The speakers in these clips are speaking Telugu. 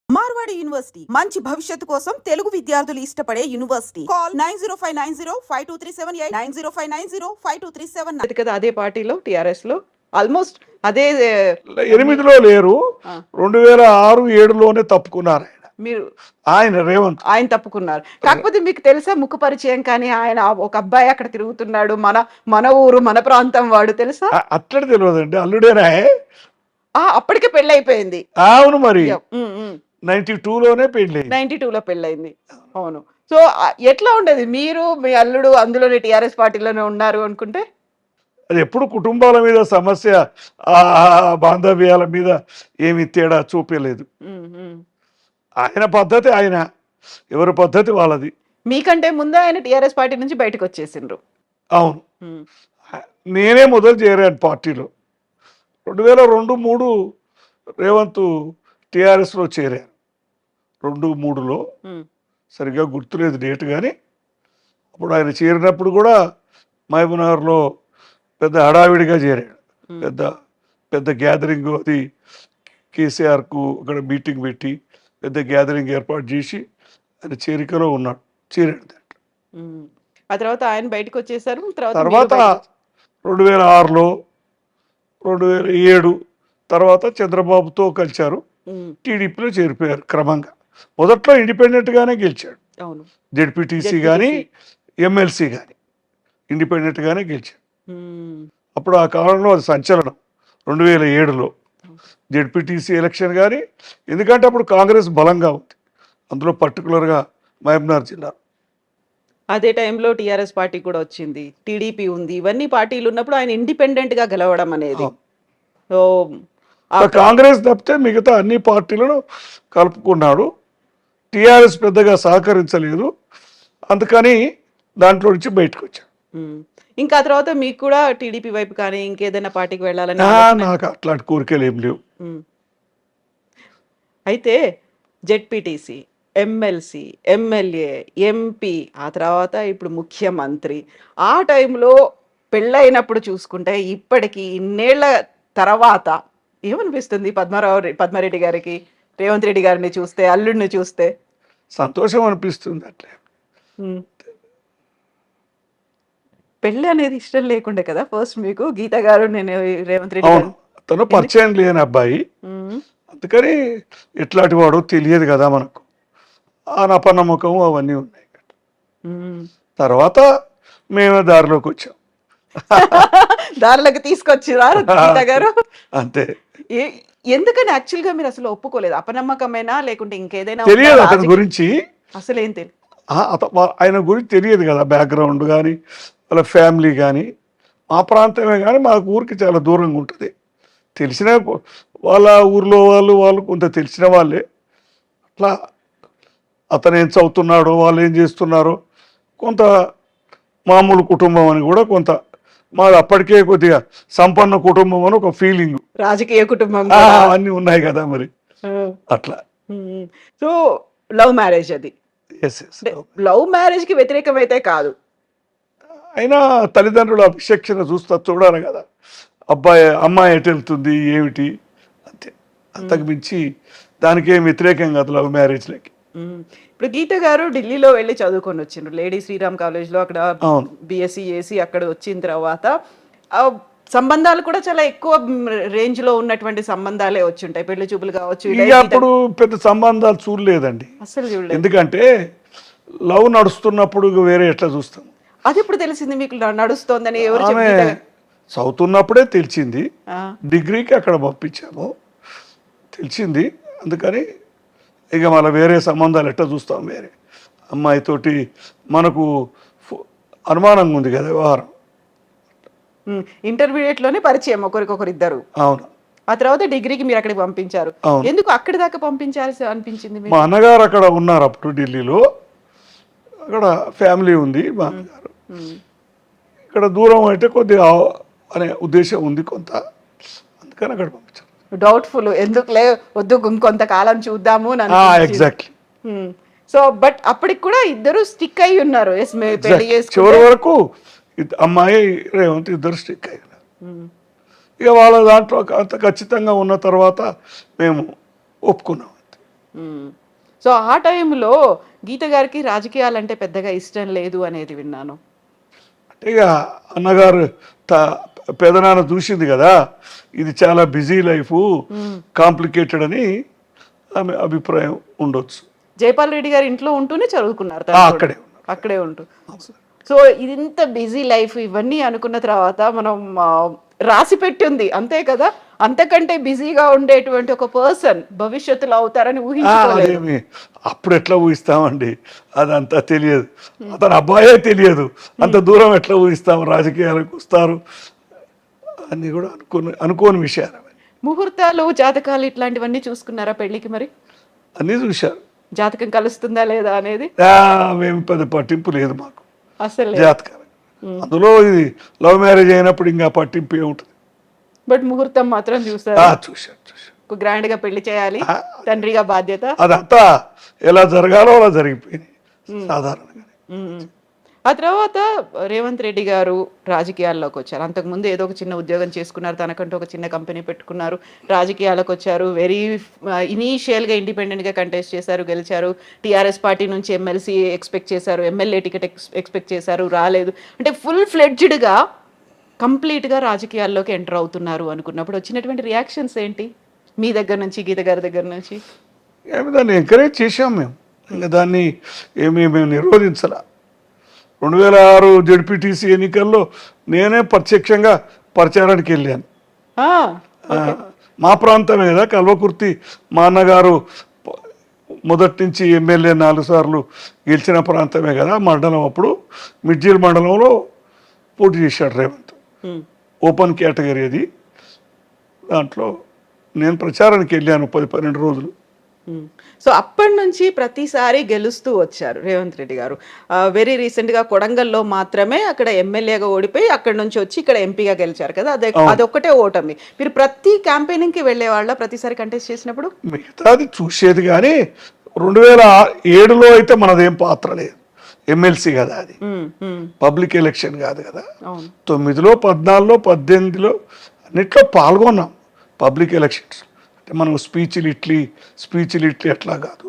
మార్వాడి యూనివర్సిటీ మంచి భవిష్యత్తు కోసం తెలుగు విద్యార్థులు ఇష్టపడే యూనివర్సిటీ. కాల్ 9059052378 9059052379. కదా అదే పార్టీలో టిఆర్ఎస్ లో ఆల్మోస్ట్ అదే 8లో లేరు, 2006-7లోనే తప్పుకున్నారు మీరు. ఆయన రేవంత్ ఆయన తప్పుకున్నారు. కాకపోతే మీకు తెలుసా ముఖ పరిచయం కానీ ఆయన ఒక అబ్బాయి అక్కడ తిరుగుతున్నాడు, మన ఊరు మన ప్రాంతం వాడు తెలుసా? అట్లా తెలియదండి, అల్లుడేనా? అప్పటికే పెళ్లి అయిపోయింది. అవును, మరి 92లోనే పెళ్లి, 92లో పెళ్ళయింది. అవును. సో ఎట్లా ఉండేది? మీరు మీ అల్లుడు అందులోనే టిఆర్ఎస్ పార్టీలోనే ఉన్నారు అనుకుంటే? అది ఎప్పుడు కుటుంబాల మీద సమస్య, బాంధవ్యాల మీద ఏమి తేడా చూపలేదు. ఆయన పద్ధతి ఆయన, ఎవరి పద్ధతి వాళ్ళది. మీకంటే ముందు ఆయన టిఆర్ఎస్ పార్టీ నుంచి బయటకు వచ్చేసిండ్రు. అవును, నేనే మొదలు చేరాను పార్టీలో. 2002-3 రేవంత్ టిఆర్ఎస్లో చేరాను. 2-3లో సరిగ్గా గుర్తులేదు డేట్, కానీ అప్పుడు ఆయన చేరినప్పుడు కూడా మహబూబ్నగర్లో పెద్ద హడావిడిగా చేరాడు. పెద్ద గ్యాదరింగ్, అది కేసీఆర్కు అక్కడ మీటింగ్ పెట్టి పెద్ద గ్యాదరింగ్ ఏర్పాటు చేసి ఆయన చేరికలో చేరాడు దాంట్లో. ఆ తర్వాత ఆయన బయటకు వచ్చేసారు. తర్వాత 2006లో 2007 తర్వాత చంద్రబాబుతో కలిశారు, టీడీపీలో చేరిపోయారు క్రమంగా. మొదట్లో ఇండిపెండెంట్గానే గెలిచాడు, జెడ్పీటీసీ కానీ ఎమ్మెల్సీ కానీ ఇండిపెండెంట్గానే గెలిచాడు. అప్పుడు ఆ కాలంలో అది సంచలనం 2007లో జెడ్పీటీసీ ఎలక్షన్. కానీ ఎందుకంటే అప్పుడు కాంగ్రెస్ బలంగా ఉంది, అందులో పర్టికులర్గా మహబూబ్నగర్ జిల్లా. అదే టైంలో టిఆర్ఎస్ పార్టీ కూడా వచ్చింది, టీడీపీ ఉంది, ఇవన్నీ పార్టీలు ఉన్నప్పుడు ఆయన ఇండిపెండెంట్ గా గెలవడం అనేది. కాంగ్రెస్ తప్పితే మిగతా అన్ని పార్టీలను కలుపుకున్నాడు. టిఆర్ఎస్ పెద్దగా సహకరించలేదు, అందుకని దాంట్లో నుంచి బయటకు వచ్చాడు. ఇంకా తర్వాత మీకు కూడా టీడీపీ వైపు కానీ ఇంకేదైనా పార్టీకి వెళ్ళాలని? నాకు అట్లాంటి కోరికలు ఏం లేవు. అయితే జెడ్పీటీసీ, ఎమ్మెల్సీ, ఎమ్మెల్యే, ఎంపీ, ఆ తర్వాత ఇప్పుడు ముఖ్యమంత్రి, ఆ టైంలో పెళ్ళైనప్పుడు చూసుకుంటే ఇప్పటికీ ఇన్నేళ్ల తర్వాత ఏమనిపిస్తుంది పద్మారెడ్డి గారికి? రేవంత్ రెడ్డి గారిని చూస్తే, అల్లుడిని చూస్తే సంతోషం అనిపిస్తుంది. అట్లే పెళ్ళి అనేది ఇష్టం లేకుండే కదా ఫస్ట్ మీకు? గీత గారు, నేను రేవంత్ రెడ్డి గారు తను పరిచయం లేని అబ్బాయి, అందుకని ఎట్లాంటి వాడో తెలియదు కదా మనకు, ఆ నపనమ్మకం అవన్నీ ఉన్నాయి. తర్వాత మేమే దారిలోకి వచ్చాం. దారిలోకి తీసుకొచ్చిరారు గీత గారు, అంతే. ఎందుకని యాక్చువల్ గా మీరు అసలు ఒప్పుకోలేదు? అపనమ్మకమేనా లేకుంటే ఇంకేదైనా? తెలియదు అతని గురించి, అసలు ఏం తెలియదు. ఆయన గురించి తెలియదు కదా, బ్యాక్గ్రౌండ్ కానీ వాళ్ళ ఫ్యామిలీ కానీ. మా ప్రాంతమే కానీ మా ఊరికి చాలా దూరంగా ఉంటుంది. తెలిసిన వాళ్ళ ఊర్లో వాళ్ళు కొంత తెలిసిన వాళ్ళే. అట్లా అతను ఏం చదువుతున్నాడో, వాళ్ళు ఏం చేస్తున్నారో, కొంత మామూలు కుటుంబం అని కూడా కొంత, మాది అప్పటికే కొద్దిగా సంపన్న కుటుంబం అని ఒక ఫీలింగ్, రాజకీయ కుటుంబం అన్నీ ఉన్నాయి కదా మరి అట్లా. సో లవ్ మ్యారేజ్ అది. లవ్ మ్యారేజ్ కి వ్యతిరేకమైతే కాదు, అయినా తల్లిదండ్రుల విచక్షణ చూడాలి కదా, అమ్మాయి ఎటు వెళ్తుంది ఏమిటి, అంతే. అంతకు మించి దానికి ఏం వ్యతిరేకం కాదు లవ్ మ్యారేజ్లకి. ఇప్పుడు గీత గారు ఢిల్లీలో వెళ్ళి చదువుకొని వచ్చిండ్రు, లేడీ శ్రీరామ్ కాలేజ్లో, అక్కడ బిఎస్సి చేసి అక్కడ వచ్చిన తర్వాత సంబంధాలు కూడా చాలా ఎక్కువ రేంజ్ లో ఉన్నటువంటి సంబంధాలే వచ్చి ఉంటాయి, పెళ్లి చూపులు కావచ్చు. అప్పుడు పెద్ద సంబంధాలు చూడలేదండి అసలు చూడలేదు, ఎందుకంటే లవ్ నడుస్తున్నప్పుడు వేరే ఎట్లా చూస్తాం. అది ఇప్పుడు తెలిసింది మీకు నడుస్తోందని? ఎవరు చదువుతున్నప్పుడే తెలిసింది, డిగ్రీకి అక్కడ పంపించాము, తెలిసింది. అందుకని ఇక మళ్ళీ వేరే సంబంధాలు ఎట్లా చూస్తాం, వేరే అమ్మాయితోటి మనకు అనుమానంగా ఉంది కదా వ్యవహారం. ఇంటర్మీడియట్ లోనే పరిచయం ఒకరికొకరు ఇద్దరు. అవును. ఆ తర్వాత డిగ్రీకి మీరు అక్కడికి పంపించారు. ఎందుకు అక్కడి దాకా పంపించాల్సి అనిపించింది? మా అన్నగారు అక్కడ ఉన్నారు అప్పుడు ఢిల్లీలో, అక్కడ ఫ్యామిలీ ఉంది మా అన్నగారు. ఇక్కడ దూరం అయితే కొద్దిగా అనే ఉద్దేశం ఉంది కొంత, అందుకని అక్కడ పంపించారు. డౌట్ఫుల్, ఎందుకులే వద్దు ఇంకొంతకాలం చూద్దాము. ఎగ్జాక్ట్లీ. సో బట్ అప్పటికి కూడా ఇద్దరు స్టిక్ అయి ఉన్నారు. చివరి వరకు అమ్మాయి రేవంత్ ఇద్దరు స్టిక్ అయి ఉన్నారు. ఇక వాళ్ళ దాంట్లో అంత ఖచ్చితంగా ఉన్న తర్వాత మేము ఒప్పుకున్నాం. సో ఆ టైంలో గీత గారికి రాజకీయాలంటే పెద్దగా ఇష్టం లేదు అనేది విన్నాను. అంటే ఇక అన్నగారు పెదనాన్న చూసింది కదా, ఇది చాలా బిజీ లైఫ్, కాంప్లికేటెడ్ అని ఆమె అభిప్రాయం ఉండొచ్చు. జైపాల్ రెడ్డి గారి ఇంట్లో ఉంటూనే చదువుకున్నారు అక్కడే అక్కడే ఉంటూ. సో ఇది ఇంత బిజీ లైఫ్ ఇవన్నీ అనుకున్న తర్వాత మనం రాసి పెట్టుంది అంతే కదా, అంతకంటే బిజీగా ఉండేటువంటి ఒక పర్సన్ భవిష్యత్తులో అవుతారని ఊహించుకోలేదు. అప్పుడు ఎట్లా ఊహిస్తామండి, అదంతా తెలియదు, అతని అబ్బాయే తెలియదు, అంత దూరం ఎట్లా ఊహిస్తాము, రాజకీయాలకు వస్తారు అన్ని కూడా అనుకోని విషయాలు. ముహూర్తాలు జాతకాలు ఇట్లాంటివన్నీ చూసుకున్నారా పెళ్లికి? మరి అన్నీ చూశారు. జాతకం కలుస్తుందా లేదా అనేది మేము పెద్ద పట్టింపు లేదు మాకు అసలు జాతకాలు. అందులో ఇది లవ్ మ్యారేజ్ అయినప్పుడు ఇంకా పట్టింపు ఏముంటుంది. బట్ ముహూర్తం మాత్రం చూసారు. చూశారు. గ్రాండ్ గా పెళ్లి చేయాలి, తండ్రిగా బాధ్యత, అదంతా ఎలా జరగాలో అలా జరిగిపోయింది సాధారణంగా. ఆ తర్వాత రేవంత్ రెడ్డి గారు రాజకీయాల్లోకి వచ్చారు. అంతకుముందు ఏదో ఒక చిన్న ఉద్యోగం చేసుకున్నారు, తనకంటూ ఒక చిన్న కంపెనీ పెట్టుకున్నారు, రాజకీయాలకు వచ్చారు. వెరీ ఇనీషియల్గా ఇండిపెండెంట్గా కంటెస్ట్ చేశారు, గెలిచారు. టీఆర్ఎస్ పార్టీ నుంచి ఎమ్మెల్సీ ఎక్స్పెక్ట్ చేశారు, ఎమ్మెల్యే టికెట్ ఎక్స్పెక్ట్ చేశారు, రాలేదు. అంటే ఫుల్ ఫ్లెడ్జ్డ్గా కంప్లీట్గా రాజకీయాల్లోకి ఎంటర్ అవుతున్నారు అనుకున్నప్పుడు వచ్చినటువంటి రియాక్షన్స్ ఏంటి మీ దగ్గర నుంచి, గీత గారి దగ్గర నుంచి? దాన్ని ఎంకరేజ్ చేసాం మేము, ఇంకా దాన్ని మేము నిరోధించాల. 2006 జెడ్పీటీసీ ఎన్నికల్లో నేనే ప్రత్యక్షంగా ప్రచారానికి వెళ్ళాను. మా ప్రాంతమే కదా కల్వకుర్తి, మా అన్నగారు మొదటి నుంచి ఎమ్మెల్యే 4 సార్లు గెలిచిన ప్రాంతమే కదా మండలం. అప్పుడు మిడ్జిల్ మండలంలో పోటీ చేశాడు రేవంత్, ఓపెన్ కేటగిరీ అది. దాంట్లో నేను ప్రచారానికి వెళ్ళాను 10-12 రోజులు. సో అప్పటి నుంచి ప్రతిసారి గెలుస్తూ వచ్చారు రేవంత్ రెడ్డి గారు. వెరీ రీసెంట్గా కొడంగల్లో మాత్రమే అక్కడ ఎమ్మెల్యేగా ఓడిపోయి అక్కడ నుంచి వచ్చి ఇక్కడ ఎంపీగా గెలిచారు కదా, అదొక్కటే ఓటమి. మీరు ప్రతి క్యాంపెయినింగ్కి వెళ్ళే వాళ్ళ ప్రతిసారి కంటెస్ట్ చేసినప్పుడు? మిగతాది చూసేది, కానీ 2007లో అయితే మనదేం పాత్ర లేదు, ఎమ్మెల్సీ కదా అది, పబ్లిక్ ఎలక్షన్ కాదు కదా. 9లో 14లో 18లో అన్నిట్లో పాల్గొన్నాం పబ్లిక్ ఎలక్షన్స్. మనం స్పీచ్లు ఇట్లీ అట్లా కాదు.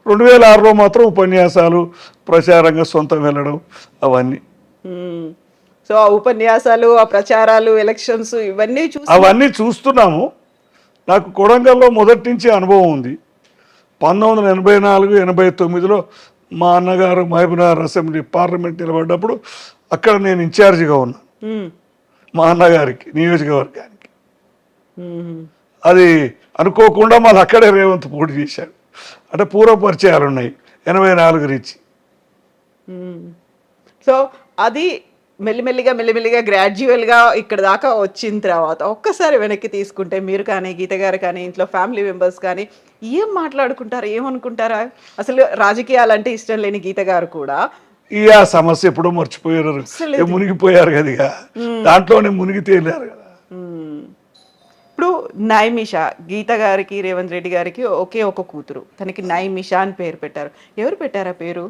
2006లో మాత్రం ఉపన్యాసాలు, ప్రచారంగా సొంతం వెళ్ళడం అవన్నీ. సో ఆ ఉపన్యాసాలు, ఆ ప్రచారాలు, ఎలక్షన్స్ అవన్నీ చూస్తున్నాము. నాకు కొడంగల్లో మొదటి నుంచి అనుభవం ఉంది. 1984-89లో మా అన్నగారు మహబూబ్నగర్ అసెంబ్లీ పార్లమెంట్ నిలబడ్డప్పుడు అక్కడ నేను ఇన్ఛార్జిగా ఉన్నాను మా అన్నగారికి నియోజకవర్గానికి. అది అనుకోకుండా మాది అక్కడే రేవంత్ పోటీ చేశాడు. అంటే పూర్వ పరిచయాలు ఉన్నాయి 84 నుంచి. సో అది మెల్లిమెల్లిగా గ్రాడ్యువల్గా ఇక్కడ దాకా వచ్చిన తర్వాత ఒక్కసారి వెనక్కి తీసుకుంటే మీరు కానీ, గీత గారు కానీ, ఇంట్లో ఫ్యామిలీ మెంబర్స్ కానీ ఏం మాట్లాడుకుంటారు, ఏమనుకుంటారా? అసలు రాజకీయాలంటే ఇష్టం లేని గీత గారు కూడా ఈ ఆ సమస్య ఎప్పుడో మర్చిపోయారు, మునిగిపోయారు కదా, దాంట్లోనే మునిగి తేలారు కదా. ఇప్పుడు నైమిషా, గీత గారికి రేవంత్ రెడ్డి గారికి ఒకే ఒక కూతురు, తనకి నైమిషా అని పేరు పెట్టారు. ఎవరు పెట్టారా పేరు?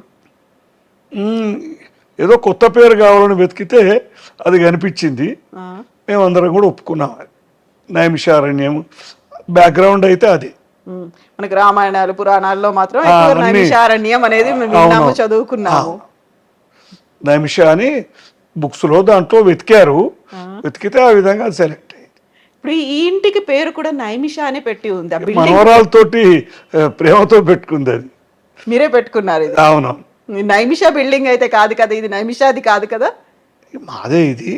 ఏదో కొత్త పేరు కావాలని వెతికితే అది కనిపించింది, మేమందరం కూడా ఒప్పుకున్నాం. నైమిషారణ్యం బ్యాక్గ్రౌండ్ అయితే అది. మనకి రామాయణాలు, పురాణాల్లో మాత్రం నైమిషారణ్యం అనేది విన్నాము, చదువుకున్నాము. నైమిషా అని బుక్స్లో దాంట్లో వెతికారు, వెతికితే ఆ విధంగా సెలెక్ట్. ఇప్పుడు ఈ ఇంటికి పేరు కూడా నైమిషా అని పెట్టి ఉంది. మనవరాలతోటి ప్రేమతో పెట్టుకుంది, అది మీరే పెట్టుకున్నారు ఇది? అవును. నైమిషా బిల్డింగ్ అయితే కాదు కదా ఇది, నైమిషాది కాదు కదా, మాదే ఇది.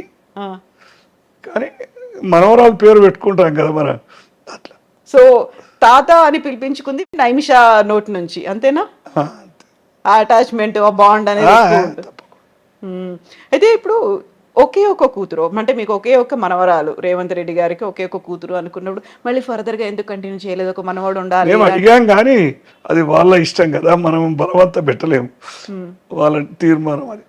కానీ మనవరాలు పేరు పెట్టుకుంటాం కదా మన అట్లా. సో తాత అని పిలిపించుకుంది నైమిషా నోట్ నుంచి, అంతేనా? ఆ అటాచ్మెంట్, ఆ బాండ్ అనేది. అయితే ఇప్పుడు ఒకే ఒక కూతురు అంటే మీకు ఒకే ఒక మనవరాలు, రేవంత్ రెడ్డి గారికి ఒకే ఒక కూతురు అనుకున్నప్పుడు మళ్ళీ ఫర్దర్గా ఎందుకు కంటిన్యూ చేయలేదు? ఒక మనవాడు ఉండాలి అడిగాం, కానీ అది వాళ్ళ ఇష్టం కదా, మనం బలవంతం పెట్టలేము, వాళ్ళ తీర్మానం అది.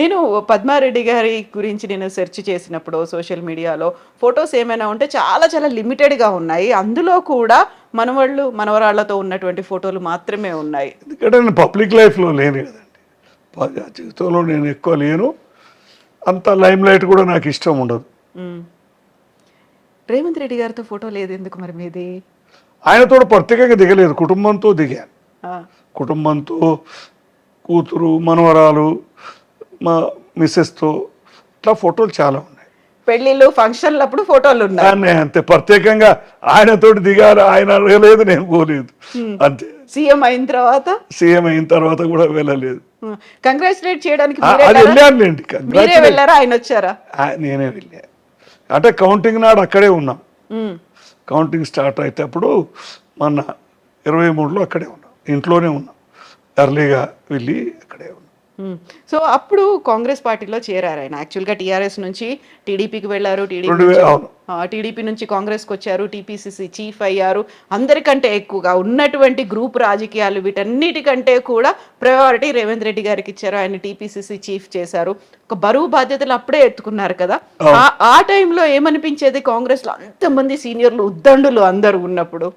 నేను పద్మారెడ్డి గారి గురించి నేను సెర్చ్ చేసినప్పుడు సోషల్ మీడియాలో ఫొటోస్ ఏమైనా ఉంటే చాలా చాలా లిమిటెడ్గా ఉన్నాయి. అందులో కూడా మనవాళ్ళు మనవరాళ్లతో ఉన్నటువంటి ఫోటోలు మాత్రమే ఉన్నాయి. ఎందుకంటే నేను పబ్లిక్ లైఫ్లో లేను కదండి, జీవితంలో నేను ఎక్కువ లేను, అంత లైమ్ లైట్ కూడా నాకు ఇష్టం ఉండదు. రేవంత్ రెడ్డి గారితో ఫోటో లేదు ఎందుకు మరి మీది? ఆయనతో ప్రత్యేకంగా దిగలేదు, కుటుంబంతో దిగాను. ఆ, కుటుంబంతో, కూతురు, మనవరాలు, మా మిస్సెస్తో ఇట్లా ఫోటోలు చాలా ఉన్నాయి. పెళ్ళిళ్ళు ఫంక్షన్లు అప్పుడు ఫోటోలు ఉన్నాయి. కానీ అంతే ప్రత్యేకంగా ఆయనతోటి దిగాలి, ఆయన వెళ్ళలేదు, నేను పోలేదు అంతే. సీఎం అయిన తర్వాత సీఎం అయిన తర్వాత కూడా వెళ్ళలేదు. కంగ్రాచులేట్ చేయడానికి అది వెళ్ళానులేండి, మీరే వెళ్ళారా, ఆయన వచ్చారా? నేనే వెళ్ళా. అంటే కౌంటింగ్ నాడు అక్కడే ఉన్నాం. కౌంటింగ్ స్టార్ట్ అయితేప్పుడు మొన్న 23లో అక్కడే ఉన్నాం, ఇంట్లోనే ఉన్నాం. ఎర్లీగా వెళ్ళి అక్కడే ఉన్నాం. సో అప్పుడు కాంగ్రెస్ పార్టీలో చేరారు ఆయన. యాక్చువల్గా టీఆర్ఎస్ నుంచి టీడీపీకి వెళ్ళారు, టీడీపీ నుంచి కాంగ్రెస్కి వచ్చారు, టీపీసీసీ చీఫ్ అయ్యారు. అందరికంటే ఎక్కువగా ఉన్నటువంటి గ్రూప్ రాజకీయాలు వీటన్నిటికంటే కూడా ప్రయారిటీ రేవంత్ రెడ్డి గారికి ఇచ్చారు. ఆయన టీపీసీసీ చీఫ్ చేశారు. ఒక బరువు బాధ్యతలు అప్పుడే ఎత్తుకున్నారు కదా. ఆ టైంలో ఏమనిపించేది కాంగ్రెస్లో అంతమంది సీనియర్లు ఉద్దండులు అందరూ ఉన్నప్పుడు?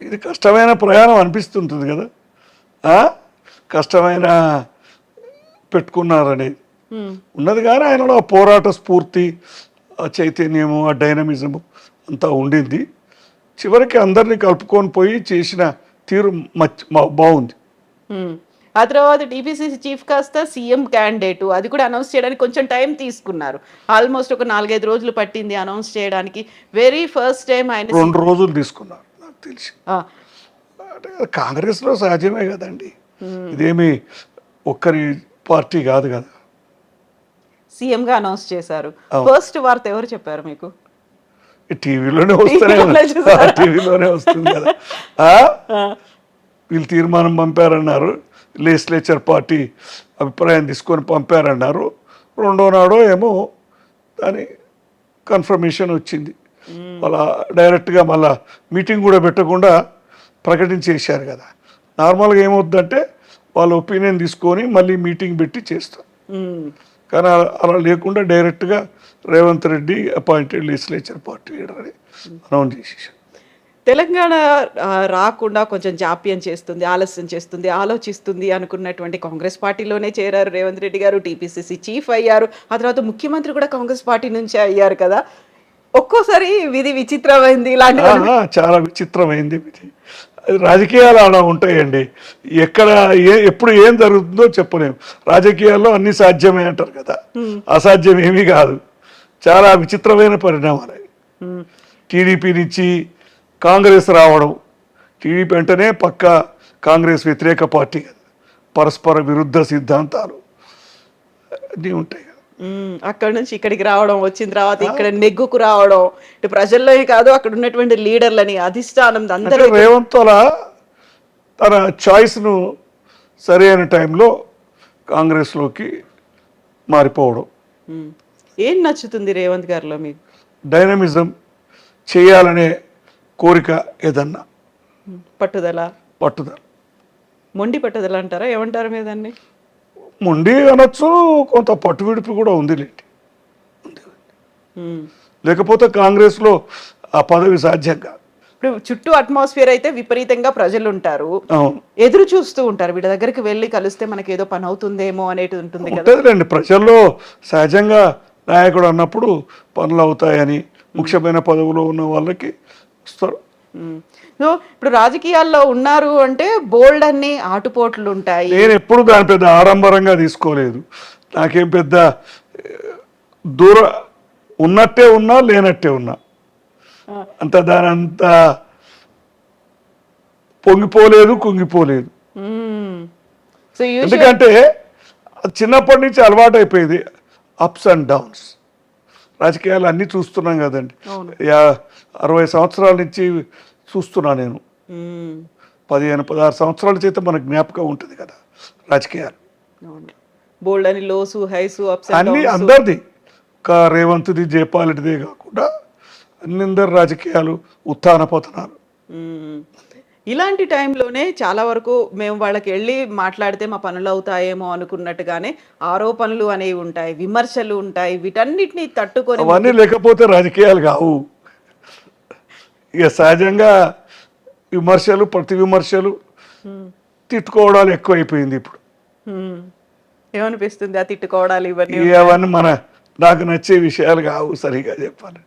ఇది కష్టమైన ప్రయాణం అనిపిస్తుంటుంది కదా, కష్టమైన పెట్టుకున్నారనేది ఉన్నది. కానీ ఆయనలో ఆ పోరాట స్ఫూర్తి, ఆ చైతన్యము, ఆ డైనమిజము అంతా ఉండింది. చివరికి అందరినీ కలుపుకొని పోయి చేసిన తీరు బాగుంది. ఆ తర్వాత టీపీసీసీ చీఫ్ కాస్త సీఎం క్యాండిడేటు, అది కూడా అనౌన్స్ చేయడానికి కొంచెం టైం తీసుకున్నారు. ఆల్మోస్ట్ ఒక 4-5 రోజులు పట్టింది అనౌన్స్ చేయడానికి. వెరీ ఫస్ట్ టైం ఆయన 2 రోజులు తీసుకున్నారు నాకు తెలిసి. అంటే కాంగ్రెస్లో సహజమే కదండి, ఇదేమి ఒక్కరి పార్టీ కాదు కదా. సీఎంగా అనౌన్స్ చేశారు. ఫస్ట్ వార్త ఎవరు చెప్పారు మీకు? టీవీలోనే వస్తుంది కదా. వీళ్ళు తీర్మానం పంపారన్నారు, లెజిస్లేచర్ పార్టీ అభిప్రాయం తీసుకొని పంపారన్నారు. రెండో నాడో ఏమో దాని కన్ఫర్మేషన్ వచ్చింది. అలా డైరెక్ట్గా మళ్ళా మీటింగ్ కూడా పెట్టకుండా ప్రకటించేశారు కదా. నార్మల్గా ఏమవుతుందంటే వాళ్ళ ఒపీనియన్ తీసుకొని మళ్ళీ మీటింగ్ పెట్టి చేస్తారు. కానీ అలా లేకుండా డైరెక్ట్గా Revanth Reddy appointed legislature party leader అని అనౌన్స్ చేసేసారు. తెలంగాణ రాకుండా కొంచెం జాప్యం చేస్తుంది, ఆలస్యం చేస్తుంది, ఆలోచిస్తుంది అనుకున్నటువంటి కాంగ్రెస్ పార్టీలోనే చేరారు రేవంత్ రెడ్డి గారు. టీపీసీసీ చీఫ్ అయ్యారు. ఆ తర్వాత ముఖ్యమంత్రి కూడా కాంగ్రెస్ పార్టీ నుంచే అయ్యారు కదా. ఒక్కోసారి విధి విచిత్రమైంది, ఇలాంటి చాలా విచిత్రమైంది విధి. రాజకీయాలు అలా ఉంటాయండి, ఎక్కడ ఎప్పుడు ఏం జరుగుతుందో చెప్పలేము. రాజకీయాల్లో అన్ని సాధ్యమే అంటారు కదా, అసాధ్యం ఏమీ కాదు. చాలా విచిత్రమైన పరిణామాలు. టీడీపీ నుంచి కాంగ్రెస్ రావడం, టీడీపీ అంటేనే పక్క కాంగ్రెస్ వ్యతిరేక పార్టీ కదా, పరస్పర విరుద్ధ సిద్ధాంతాలు అన్నీ ఉంటాయి. అక్కడ నుంచి ఇక్కడికి రావడం, వచ్చిన తర్వాత ఇక్కడ నెగ్గుకు రావడం, ఇటు ప్రజల్లో కాదు అక్కడ ఉన్నటువంటి లీడర్లని, అధిష్టానం అందరూ. రేవంత్ అలా తన చాయిస్ను సరైన టైంలో కాంగ్రెస్లోకి మారిపోవడం. ఏం నచ్చుతుంది రేవంత్ గారిలో మీకు? డైనమిజం, చేయాలనే కోరిక, ఏదన్నా పట్టుదల. మొండి పట్టుదల అంటారా, ఏమంటారు మీద? మొండి అనొచ్చు, కొంత పట్టు విడుపు కూడా ఉంది లేండి. లేకపోతే కాంగ్రెస్లో ఆ పదవి సాధ్యం కాదు. ఇప్పుడు చుట్టూ అట్మాస్ఫియర్ అయితే విపరీతంగా ప్రజలు ఉంటారు, ఎదురు చూస్తూ ఉంటారు. వీళ్ళ దగ్గరికి వెళ్ళి కలిస్తే మనకి ఏదో పని అవుతుందేమో అనేది ఉంటుంది కదండి. ప్రజల్లో సహజంగా నాయకుడు అన్నప్పుడు పనులు అవుతాయని, ముఖ్యమైన పదవిలో ఉన్న వాళ్ళకి వస్తారు. సో ఇప్పుడు రాజకీయాల్లో ఉన్నారు అంటే బోల్డ్ అన్ని ఆటుపోట్లు ఉంటాయి. నేను ఎప్పుడు దాని పెద్ద ఆడంబరంగా తీసుకోలేదు. నాకేం పెద్ద దూరం ఉన్నట్టే ఉన్నా, లేనట్టే ఉన్నా, అంత దాని అంత పొంగిపోలేదు, కుంగిపోలేదు. ఎందుకంటే చిన్నప్పటి నుంచి అలవాటు అయిపోయింది. అప్స్ అండ్ డౌన్స్, రాజకీయాలు అన్నీ చూస్తున్నాం కదండి. 60 సంవత్సరాల నుంచి చూస్తున్నా నేను. 15-16 సంవత్సరాల చేత మనకు జ్ఞాపకం ఉంటుంది కదా రాజకీయాలు. బోల్డ్ అని లోసు హైసు అప్స్ అన్ని అందరిది, ఒక రేవంత్ది, జయపాలరెడ్డిదే కాకుండా అందరి రాజకీయాలు ఉత్థాన పతనాలు. ఇలాంటి టైంలోనే చాలా వరకు మేము వాళ్ళకి వెళ్ళి మాట్లాడితే మా పనులు అవుతాయేమో అనుకున్నట్టుగానే ఆరోపణలు అనేవి ఉంటాయి, విమర్శలు ఉంటాయి. వీటన్నిటిని తట్టుకొని అవన్నీ లేకపోతే రాజకీయాలు కావు. ఇక సహజంగా విమర్శలు, ప్రతి విమర్శలు, తిట్టుకోవడాలు ఎక్కువైపోయింది ఇప్పుడు. ఏమనిపిస్తుంది ఆ తిట్టుకోవడాలు? ఇవన్నీ అవన్నీ నాకు నచ్చే విషయాలు కావు, సరిగా చెప్పాలి.